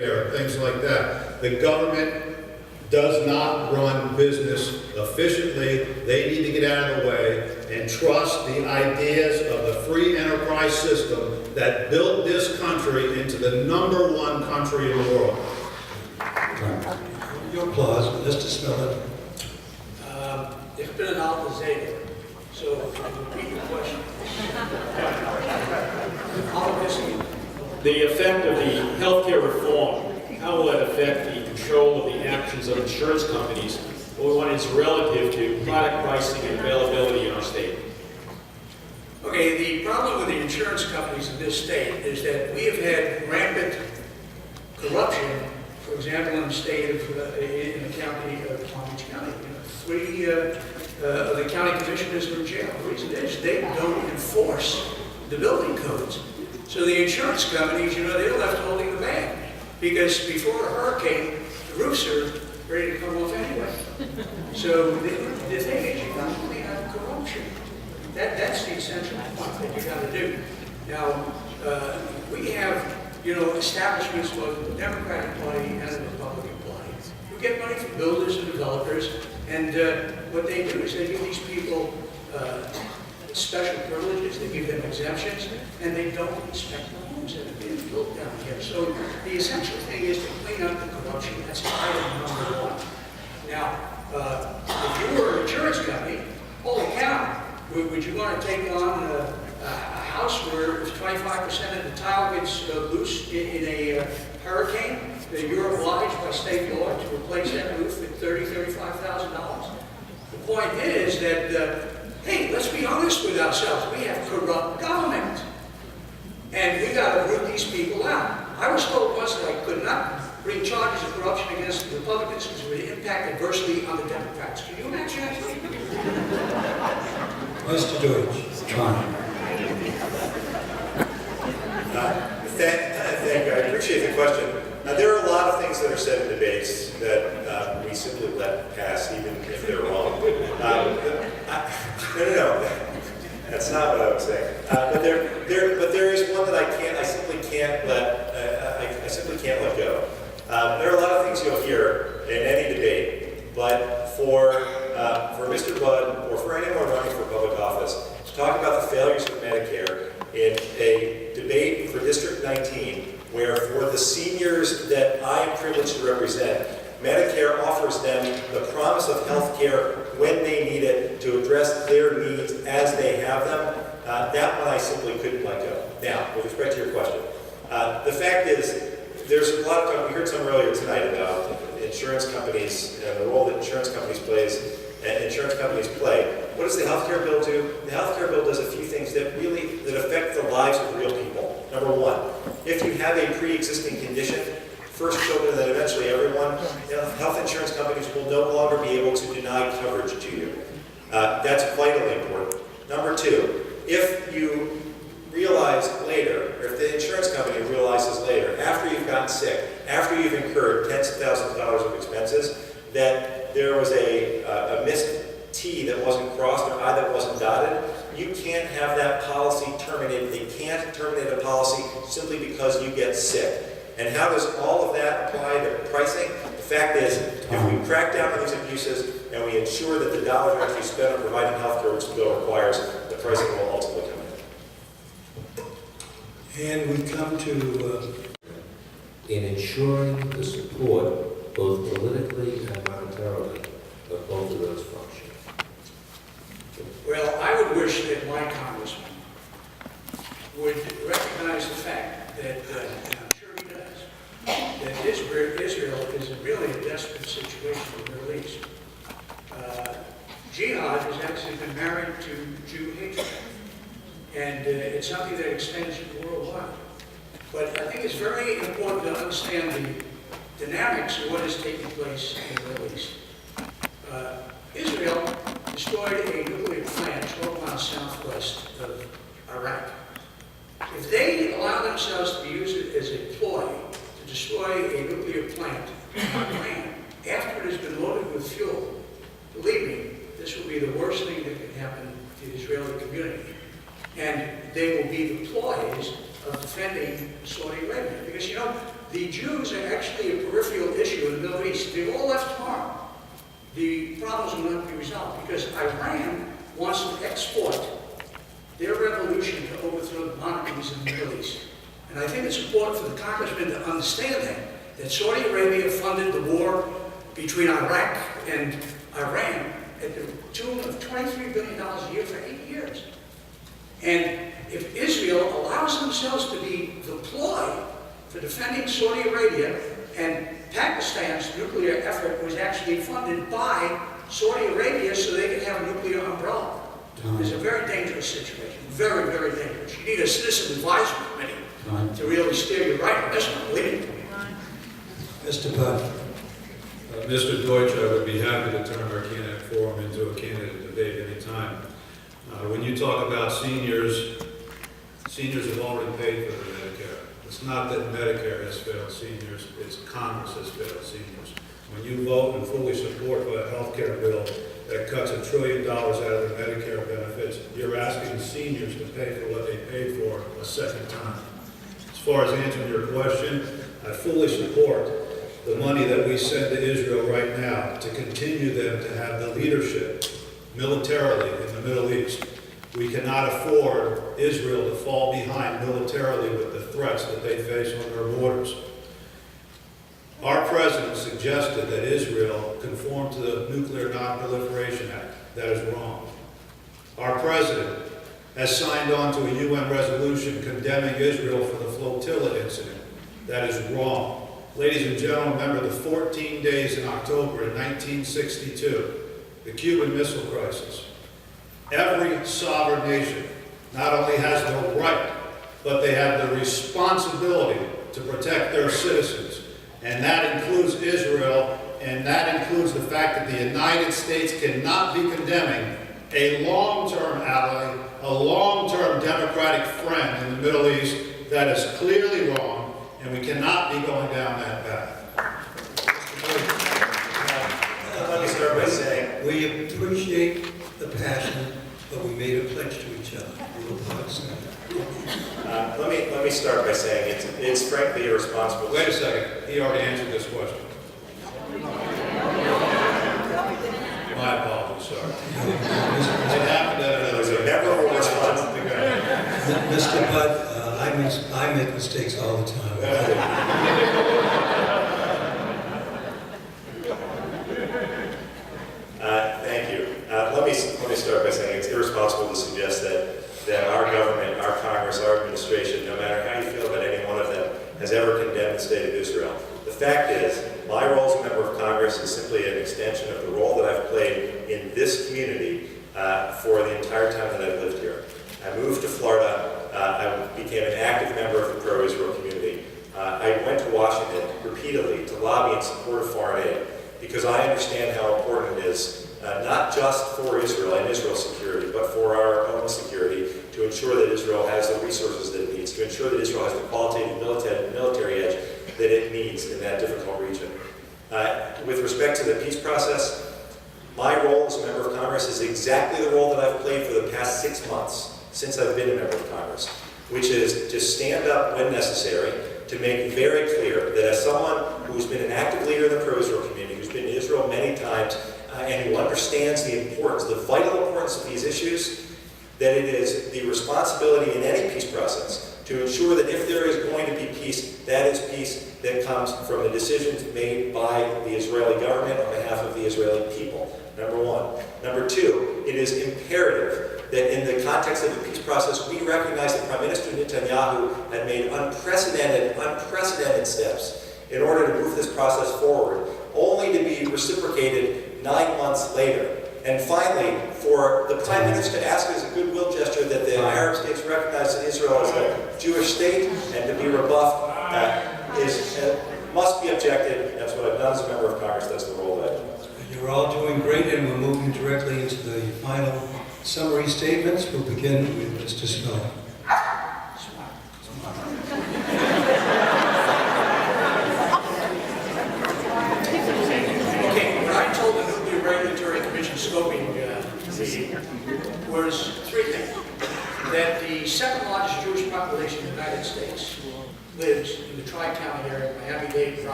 things like that. The government does not run business efficiently. They need to get out of the way and trust the ideas of the free enterprise system that built this country into the #1 country in the world. Your applause, Mr. Smillen. Ich bin ein alter Seele, so repeat your question. The effect of the healthcare reform, how will that affect the control of the actions of insurance companies, or what is relative to product pricing and availability in our state? Okay, the problem with the insurance companies in this state is that we have had rampant corruption, for example, in the state of, in the county of Palm Beach County. 3 of the county commissioners are in jail. The reason is they don't enforce the building codes. So the insurance companies, they're left holding the bag. Because before a hurricane, the roofs are ready to come off anyway. So the thing is, you got to clean up corruption. That's the essential point that you got to do. Now, we have, establishments both in the Democratic Party and the Republican Party who get money from builders and developers, and what they do is they give these people special privileges, they give them exemptions, and they don't inspect the homes that have been built down here. So the essential thing is to clean up the corruption. That's item #1. Now, if you were an insurance company, holy cow, would you want to take on a house where if 25% of the tile gets loose in a hurricane, that you're obliged by state law to replace that roof at $30,000, $35,000? The point is that, hey, let's be honest with ourselves. We have corrupt government. And we got to root these people out. I was told once that I could not bring charges of corruption against the Republicans because it would impact adversely on the Democrats. Can you imagine that? Mr. Deutsch, John. Thank you. I appreciate the question. There are a lot of things that are said in debates that we simply let pass, even if they're wrong. No. That's not what I was saying. But there is one that I simply can't let go. There are a lot of things you'll hear in any debate, but for Mr. Budd or for anyone running for public office to talk about the failures of Medicare in a debate for District 19, where for the seniors that I am privileged to represent, Medicare offers them the promise of health care when they need it to address their needs as they have them. That one I simply couldn't let go. Now, with respect to your question, the fact is, there's a lot of talk, we heard some earlier tonight about insurance companies and the role that insurance companies play. What does the health care bill do? The health care bill does a few things that affect the lives of real people. Number one, if you have a pre-existing condition, first children, then eventually everyone, health insurance companies will no longer be able to deny coverage to you. That's vitally important. Number two, if you realize later, or if the insurance company realizes later, after you've gotten sick, after you've incurred tens of thousands of dollars of expenses, that there was a missed T that wasn't crossed or I that wasn't dotted, you can't have that policy terminated. They can't terminate a policy simply because you get sick. And how does all of that apply to pricing? The fact is, if we crack down on these abuses and we ensure that the dollars are actually spent on providing health care, which the bill requires, the pricing will ultimately come in. And we come to in ensuring the support, both politically and monetarily, of both of those functions. Well, I would wish that my congressman would recognize the fact that, and I'm sure he does, that Israel is really a desperate situation in the Middle East. Jihad has actually been married to Jew hatred, and it's something that extends worldwide. But I think it's very important to understand the dynamics of what is taking place in the Middle East. Israel destroyed a nuclear plant 12 miles southwest of Iraq. If they allow themselves to use it as a ploy to destroy a nuclear plant on Iran after it has been loaded with fuel, believe me, this will be the worst thing that can happen to the Israeli community. And they will be the ploys of defending Saudi Arabia. Because, the Jews are actually a peripheral issue in the Middle East. If they all left tomorrow, the problems will not be resolved because Iran wants to export their revolution to overthrow the monarchies in the Middle East. And I think it's important for the congressman to understand that Saudi Arabia funded the war between Iraq and Iran at the tune of $23 billion a year for 8 years. And if Israel allows themselves to be deployed for defending Saudi Arabia, and Pakistan's nuclear effort was actually funded by Saudi Arabia so they could have a nuclear umbrella. It's a very dangerous situation. Very, very dangerous. You need a citizen advisory committee to really steer you right on this one, believe me. Mr. Bud. Mr. Deutsch, I would be happy to turn our candidate forum into a candidate debate anytime. When you talk about seniors, seniors have already paid for their Medicare. It's not that Medicare has failed seniors, it's Congress has failed seniors. When you vote and fully support a health care bill that cuts $1 trillion out of their Medicare benefits, you're asking seniors to pay for what they paid for a second time. As far as answering your question, I fully support the money that we send to Israel right now to continue them to have the leadership militarily in the Middle East. We cannot afford Israel to fall behind militarily with the threats that they face on their borders. Our president suggested that Israel conform to the Nuclear Non-Proliferation Act. That is wrong. Our president has signed on to a UN resolution condemning Israel for the flotilla incident. That is wrong. Ladies and gentlemen, remember the 14 days in October in 1962, the Cuban Missile Crisis. Every sovereign nation not only has the right, but they have the responsibility to protect their citizens. And that includes Israel, and that includes the fact that the United States cannot be condemning a long-term ally, a long-term democratic friend in the Middle East. That is clearly wrong, and we cannot be going down that path. Let me start by saying, We appreciate the passion, but we made a pledge to each other. We will not say that. let me start by saying it's frankly irresponsible. Wait a second. He already answered this question. My apologies, sir. It happened at It was another a memorable response. Mr. Bud, I make mistakes all the time. Thank you. Let me start by saying it's irresponsible to suggest that our government, our Congress, our administration, no matter how you feel about any one of them, has ever condemned the state of Israel. The fact is, my role as a member of Congress is simply an extension of the role that I've played in this community for the entire time that I've lived here. I moved to Florida. I became an active member of the pro-Israel community. I went to Washington repeatedly to lobby in support of foreign aid because I understand how important it is, not just for Israel and Israel's security, but for our own security, to ensure that Israel has the resources that it needs, to ensure that Israel has the qualitative military edge that it needs in that difficult region. With respect to the peace process, my role as a member of Congress is exactly the role that I've played for the past 6 months since I've been a member of Congress, which is to stand up when necessary, to make very clear that as someone who's been an active leader in the pro-Israel community, who's been to Israel many times, and who understands the importance, the vital importance of these issues, that it is the responsibility in any peace process to ensure that if there is going to be peace, that is peace that comes from the decisions made by the Israeli government on behalf of the Israeli people, number one. Number two, it is imperative that in the context of the peace process, we recognize that Prime Minister Netanyahu had made unprecedented steps in order to move this process forward, only to be reciprocated 9 months later. And finally, for the Prime Minister to ask as a goodwill gesture that the Arab states recognize Israel as a Jewish state and to be rebuffed must be objected. That's what I've done as a member of Congress. That's the role that I do. You're all doing great, and we're moving directly into the final summary statements. We'll begin with Mr. Snow. Okay, what I told the Nuclear Regulatory Commission scoping meeting was three things. That the second largest Jewish population in the United States lives in the Tri-County area, Miami-Dade,